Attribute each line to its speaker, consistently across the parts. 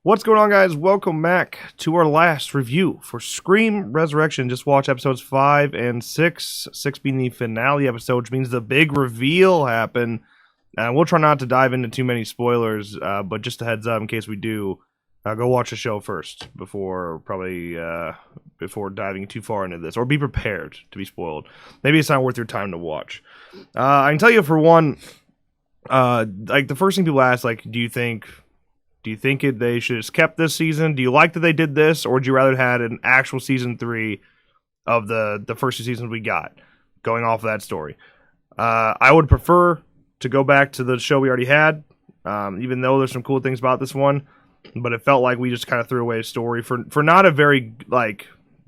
Speaker 1: What's going on, guys? Welcome back to our last review for Scream Resurrection. Just watch episodes 5 and 6. 6 being the finale episode, which means the big reveal happened. We'll try not to dive into too many spoilers, but just a heads up in case we do, go watch the show first before diving too far into this, or be prepared to be spoiled. Maybe it's not worth your time to watch. I can tell you for one, like the first thing people ask, like, do you think they should have kept this season? Do you like that they did this, or would you rather had an actual season 3 of the first 2 seasons we got, going off of that story? I would prefer to go back to the show we already had, even though there's some cool things about this one, but it felt like we just kind of threw away a story for not a very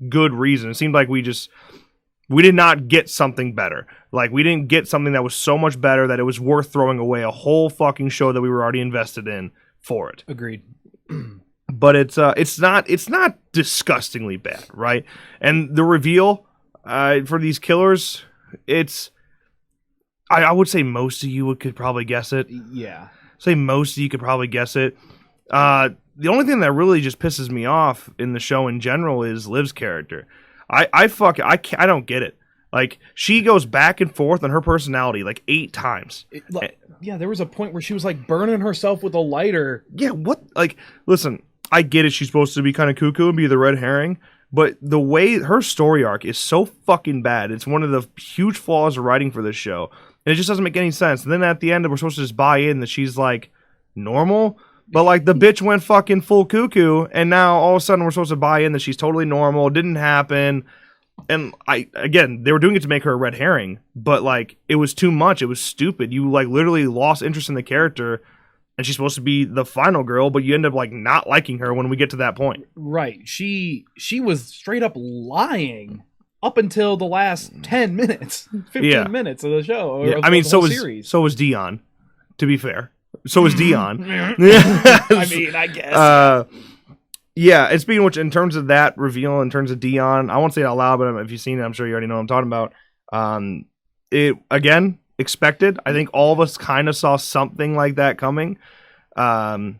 Speaker 1: good reason. It seemed like we did not get something better. Like, we didn't get something that was so much better that it was worth throwing away a whole fucking show that we were already invested in for it.
Speaker 2: Agreed.
Speaker 1: But it's not disgustingly bad, right? And the reveal for these killers, I would say most of you could probably guess it.
Speaker 2: Yeah.
Speaker 1: Say most of you could probably guess it. The only thing that really just pisses me off in the show in general is Liv's character. I don't get it. Like, she goes back and forth on her personality like 8 times.
Speaker 2: Yeah, there was a point where she was like burning herself with a lighter.
Speaker 1: Yeah, what? Like, listen, I get it. She's supposed to be kind of cuckoo and be the red herring, but the way her story arc is so fucking bad. It's one of the huge flaws of writing for this show, and it just doesn't make any sense. And then at the end, we're supposed to just buy in that she's like normal, but like the bitch went fucking full cuckoo, and now all of a sudden we're supposed to buy in that she's totally normal. It didn't happen. And they were doing it to make her a red herring, but like it was too much. It was stupid. You like literally lost interest in the character, and she's supposed to be the final girl, but you end up like not liking her when we get to that point.
Speaker 2: Right. She was straight up lying up until the last 10 minutes, 15 minutes of the show. Or
Speaker 1: I mean, so was Dion, to be fair. So was Dion.
Speaker 2: I mean, I guess.
Speaker 1: Yeah, and speaking of which, in terms of that reveal, in terms of Dion, I won't say it out loud, but if you've seen it, I'm sure you already know what I'm talking about. It, again, expected. I think all of us kind of saw something like that coming. But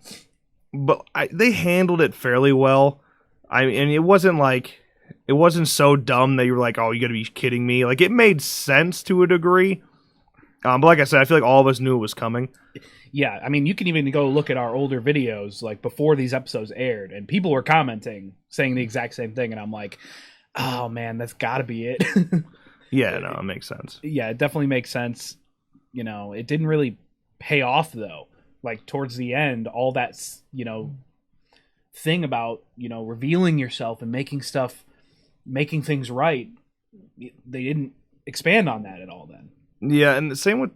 Speaker 1: they handled it fairly well. I mean, it wasn't so dumb that you were like, oh, you gotta be kidding me. Like, it made sense to a degree. But like I said, I feel like all of us knew it was coming.
Speaker 2: Yeah, I mean, you can even go look at our older videos, like before these episodes aired, and people were commenting, saying the exact same thing, and I'm like, oh man, that's gotta be it.
Speaker 1: Yeah, no, it makes sense.
Speaker 2: Yeah, it definitely makes sense. You know, it didn't really pay off, though. Like, towards the end, all that, thing about, revealing yourself and making things right, they didn't expand on that at all then.
Speaker 1: Yeah, and the same with,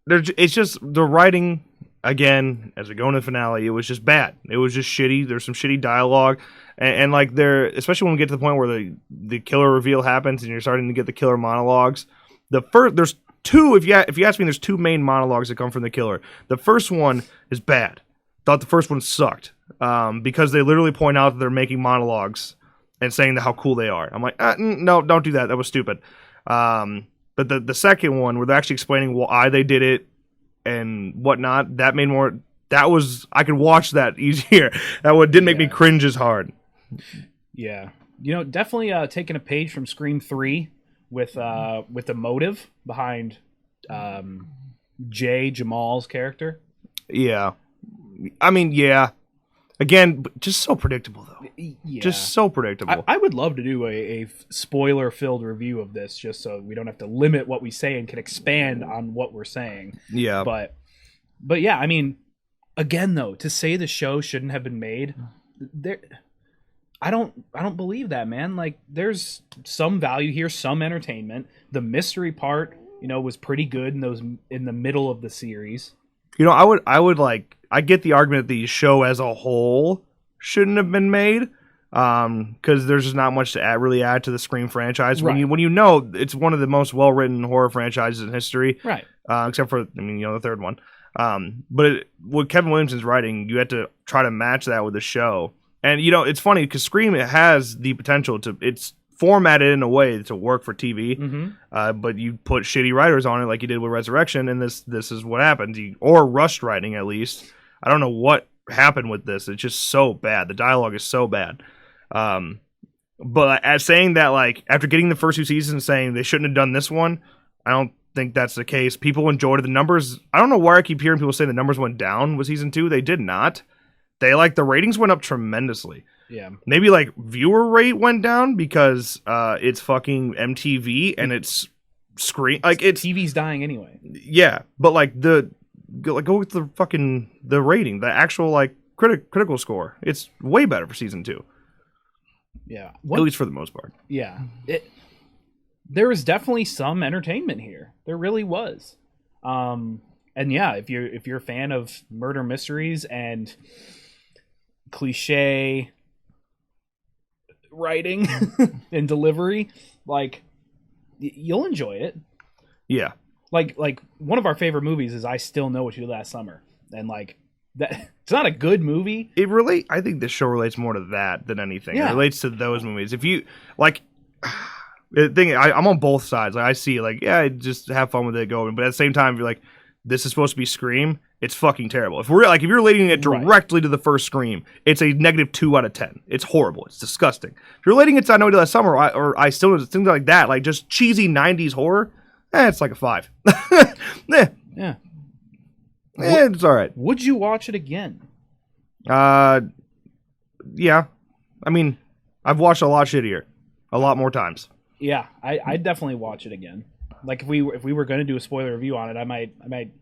Speaker 1: it's just the writing, again, as we go into the finale, it was just bad. It was just shitty. There's some shitty dialogue. And especially when we get to the point where the killer reveal happens and you're starting to get the killer monologues. There's 2, if you ask me, there's 2 main monologues that come from the killer. The first one is bad. Thought the first one sucked. Because they literally point out that they're making monologues and saying how cool they are. I'm like, no, don't do that. That was stupid. But the second one, where they're actually explaining why they did it and whatnot, that made more. I could watch that easier. Didn't make me cringe as hard.
Speaker 2: Yeah, definitely taking a page from Scream 3 with the motive behind Jamal's character.
Speaker 1: Yeah, I mean, yeah. Again, just so predictable, though.
Speaker 2: Yeah.
Speaker 1: Just so predictable.
Speaker 2: I would love to do a spoiler-filled review of this, just so we don't have to limit what we say and can expand on what we're saying.
Speaker 1: Yeah.
Speaker 2: But yeah, I mean, again, though, to say the show shouldn't have been made, I don't believe that, man. Like, there's some value here, some entertainment. The mystery part, was pretty good in the middle of the series.
Speaker 1: I get the argument that the show as a whole shouldn't have been made, because there's just not much to really add to the Scream franchise.
Speaker 2: Right.
Speaker 1: When you know it's one of the most well-written horror franchises in history,
Speaker 2: right?
Speaker 1: Except for the third one. But with Kevin Williamson's writing, you had to try to match that with the show. And it's funny because Scream, it has the potential it's formatted in a way to work for TV, but you put shitty writers on it like you did with Resurrection, and this is what happens. Or rushed writing, at least. I don't know what happen with this. It's just so bad. The dialogue is so bad. But as saying that, like, after getting the first 2 seasons saying they shouldn't have done this one, I don't think that's the case. People enjoyed it. The numbers, I don't know why I keep hearing people say the numbers went down with season 2. They did not. The ratings went up tremendously.
Speaker 2: Yeah.
Speaker 1: Maybe like viewer rate went down because it's fucking MTV and it's screen, like it's
Speaker 2: TV's dying anyway.
Speaker 1: Yeah, but like go with the fucking the rating, the actual like critical score. It's way better for season 2.
Speaker 2: Yeah.
Speaker 1: At least for the most part.
Speaker 2: Yeah. There was definitely some entertainment here. There really was. And yeah, if you're a fan of murder mysteries and cliche writing and delivery, like you'll enjoy it.
Speaker 1: Yeah.
Speaker 2: Like one of our favorite movies is I Still Know What You Did Last Summer. And like that, it's not a good movie.
Speaker 1: I think this show relates more to that than anything.
Speaker 2: Yeah.
Speaker 1: It relates to those movies. If you like the thing, I'm on both sides. Like I see like, yeah, just have fun with it going, but at the same time you're like, this is supposed to be Scream. It's fucking terrible. If you're relating it directly to the first Scream, it's a -2 out of 10. It's horrible. It's disgusting. If you're relating it to I Know What You Did Last Summer or I Still Know, things like that, like just cheesy 90s horror, it's like a 5.
Speaker 2: Yeah.
Speaker 1: It's all right.
Speaker 2: Would you watch it again?
Speaker 1: Yeah. I mean, I've watched a lot shittier, a lot more times.
Speaker 2: Yeah, I'd definitely watch it again. Like if we were going to do a spoiler review on it, I might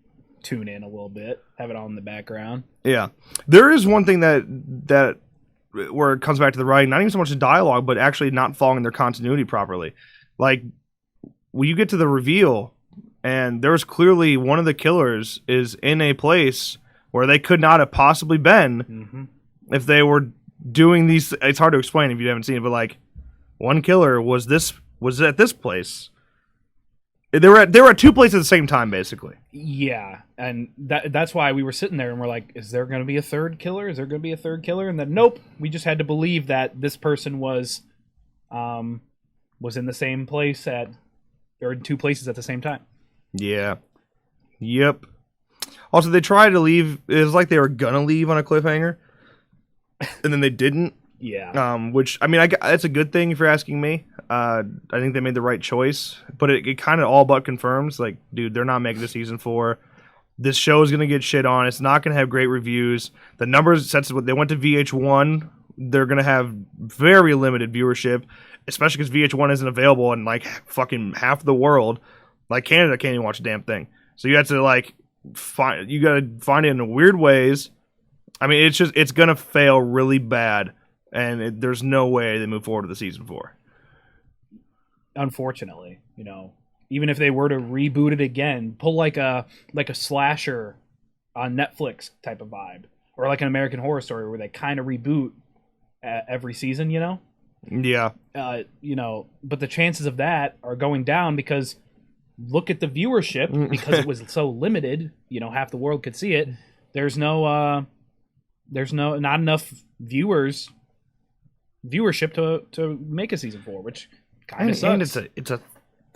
Speaker 2: tune in a little bit, have it on in the background.
Speaker 1: Yeah, there is one thing that where it comes back to the writing, not even so much the dialogue, but actually not following their continuity properly. Like when you get to the reveal, and there's clearly one of the killers is in a place where they could not have possibly been if they were doing these. It's hard to explain if you haven't seen it, but like one killer was at this place. They were at 2 places at the same time, basically.
Speaker 2: Yeah, and that's why we were sitting there and we're like, is there going to be a third killer? Is there going to be a third killer? And then nope, we just had to believe that this person was in the same place or in 2 places at the same time.
Speaker 1: Yeah. Yep. Also, they tried to leave. It was like they were gonna leave on a cliffhanger, and then they didn't.
Speaker 2: Yeah.
Speaker 1: Which I mean, that's a good thing if you're asking me. I think they made the right choice, but it kind of all but confirms, like, dude, they're not making the season 4. This show is gonna get shit on. It's not gonna have great reviews. The numbers, since they went to VH1, they're gonna have very limited viewership, especially because VH1 isn't available in like fucking half the world. Like Canada can't even watch a damn thing. So you have to like you gotta find it in weird ways. I mean, it's gonna fail really bad, and there's no way they move forward to the season 4.
Speaker 2: Unfortunately, even if they were to reboot it again, pull like a slasher on Netflix type of vibe, or like an American Horror Story where they kind of reboot every season,
Speaker 1: Yeah.
Speaker 2: But the chances of that are going down because look at the viewership because it was so limited. Half the world could see it. There's not enough viewership to make a season 4, which kind of sucks.
Speaker 1: And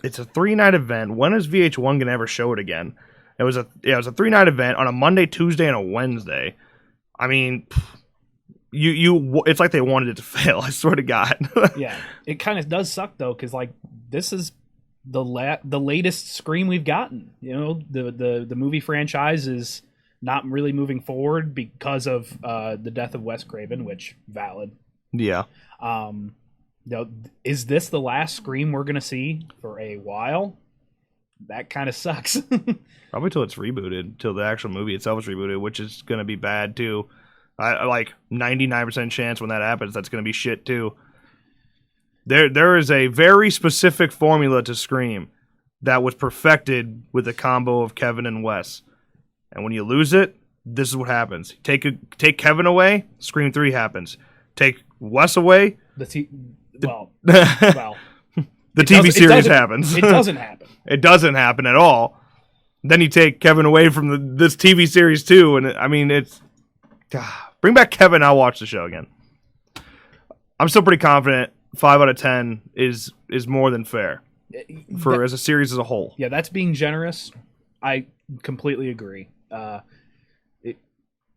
Speaker 1: it's a 3-night event. When is VH1 gonna ever show it again? It was a 3-night event on a Monday, Tuesday, and a Wednesday. I mean, it's like they wanted it to fail. I swear to God.
Speaker 2: Yeah, it kind of does suck though, because like this is the latest Scream we've gotten. The movie franchise is not really moving forward because of the death of Wes Craven, which valid.
Speaker 1: Yeah.
Speaker 2: Is this the last Scream we're gonna see for a while? That kind of sucks.
Speaker 1: Probably till it's rebooted, till the actual movie itself is rebooted, which is gonna be bad too. I like 99% chance when that happens, that's gonna be shit too. There is a very specific formula to Scream that was perfected with the combo of Kevin and Wes, and when you lose it, this is what happens. Take Kevin away, Scream 3 happens. Take Wes away,
Speaker 2: the
Speaker 1: TV series happens.
Speaker 2: It doesn't happen.
Speaker 1: It doesn't happen at all. Then you take Kevin away from this TV series too, and I mean, it's bring back Kevin. I'll watch the show again. I'm still pretty confident. 5 out of 10 is more than fair as a series as a whole.
Speaker 2: Yeah, that's being generous. I completely agree.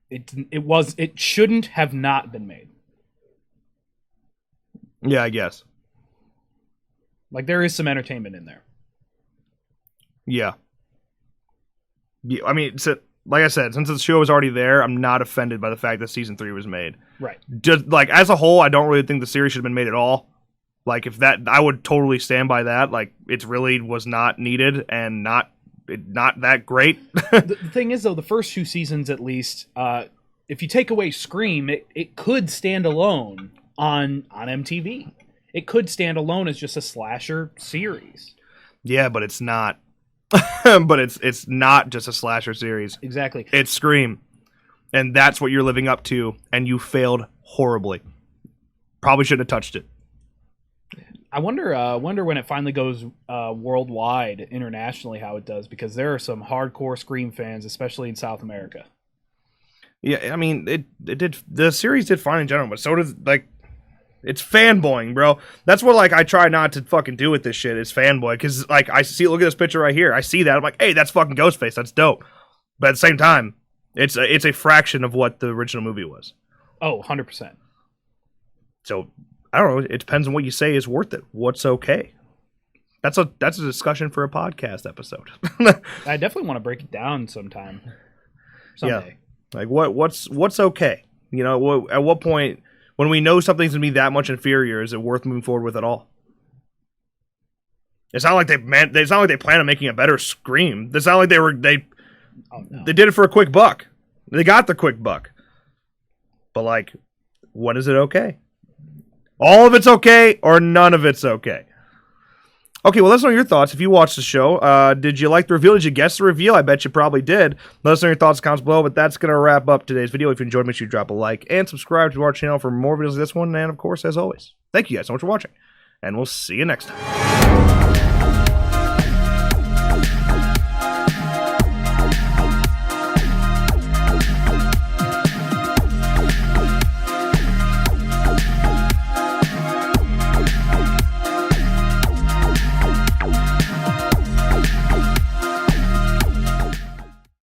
Speaker 2: it shouldn't have not been made.
Speaker 1: Yeah, I guess.
Speaker 2: Like, there is some entertainment in there.
Speaker 1: Yeah. I mean, like I said, since the show was already there, I'm not offended by the fact that season 3 was made.
Speaker 2: Right.
Speaker 1: Just like as a whole, I don't really think the series should have been made at all. Like, if that, I would totally stand by that. Like, it really was not needed and not that great.
Speaker 2: The thing is, though, the first 2 seasons, at least, if you take away Scream, it could stand alone on MTV. It could stand alone as just a slasher series.
Speaker 1: Yeah, but it's not. But it's not just a slasher series.
Speaker 2: Exactly.
Speaker 1: It's Scream. And that's what you're living up to, and you failed horribly. Probably shouldn't have touched it.
Speaker 2: I wonder when it finally goes worldwide, internationally, how it does, because there are some hardcore Scream fans, especially in South America.
Speaker 1: Yeah, I mean, it did. The series did fine in general, but so did, like, it's fanboying, bro. That's what, like, I try not to fucking do with this shit, is fanboy, because, like, I see, look at this picture right here. I see that. I'm like, hey, that's fucking Ghostface. That's dope. But at the same time, it's a fraction of what the original movie was.
Speaker 2: Oh, 100%.
Speaker 1: So, I don't know. It depends on what you say is worth it. What's okay? That's a discussion for a podcast episode.
Speaker 2: I definitely want to break it down sometime. Someday.
Speaker 1: Yeah. Like, what's okay? You know, at what point, when we know something's going to be that much inferior, is it worth moving forward with at all? It's not like they plan on making a better Scream. It's not like they did it for a quick buck. They got the quick buck. But, like, when is it okay? All of it's okay, or none of it's okay. Okay, well, let us know your thoughts. If you watched the show, did you like the reveal? Did you guess the reveal? I bet you probably did. Let us know your thoughts in the comments below, but that's going to wrap up today's video. If you enjoyed, make sure you drop a like and subscribe to our channel for more videos like this one. And, of course, as always, thank you guys so much for watching, and we'll see you next time.